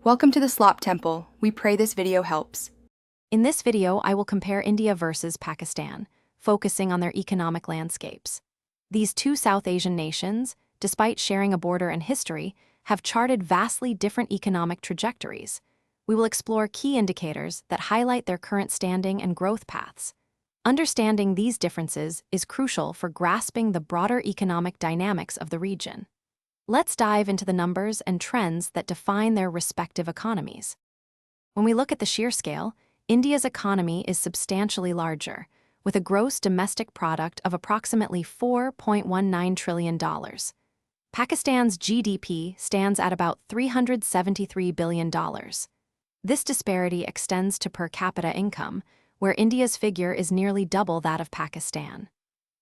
Welcome to the Slop Temple. We pray this video helps. In this video, I will compare India versus Pakistan, focusing on their economic landscapes. These two South Asian nations, despite sharing a border and history, have charted vastly different economic trajectories. We will explore key indicators that highlight their current standing and growth paths. Understanding these differences is crucial for grasping the broader economic dynamics of the region. Let's dive into the numbers and trends that define their respective economies. When we look at the sheer scale, India's economy is substantially larger, with a gross domestic product of approximately $4.19 trillion. Pakistan's GDP stands at about $373 billion. This disparity extends to per capita income, where India's figure is nearly double that of Pakistan.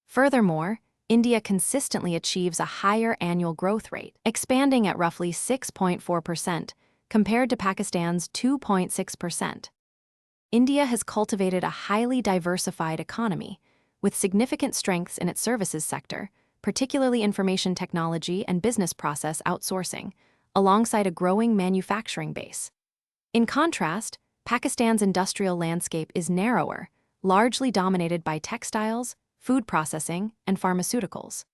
Furthermore, India consistently achieves a higher annual growth rate, expanding at roughly 6.4%, compared to Pakistan's 2.6%. India has cultivated a highly diversified economy, with significant strengths in its services sector, particularly information technology and business process outsourcing, alongside a growing manufacturing base. In contrast, Pakistan's industrial landscape is narrower, largely dominated by textiles, food processing, and pharmaceuticals.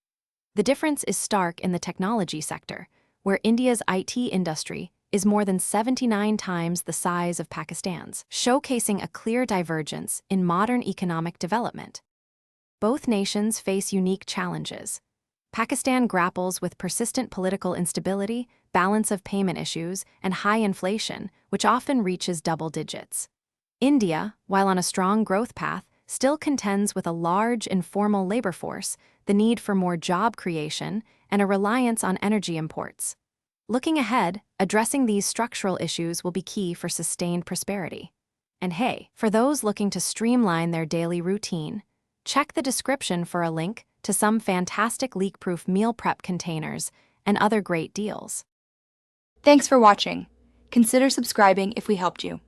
The difference is stark in the technology sector, where India's IT industry is more than 79 times the size of Pakistan's, showcasing a clear divergence in modern economic development. Both nations face unique challenges. Pakistan grapples with persistent political instability, balance of payment issues, and high inflation, which often reaches double digits. India, while on a strong growth path, still contends with a large informal labor force, the need for more job creation, and a reliance on energy imports. Looking ahead, addressing these structural issues will be key for sustained prosperity. And hey, for those looking to streamline their daily routine, check the description for a link to some fantastic leak-proof meal prep containers and other great deals. Thanks for watching. Consider subscribing if we helped you.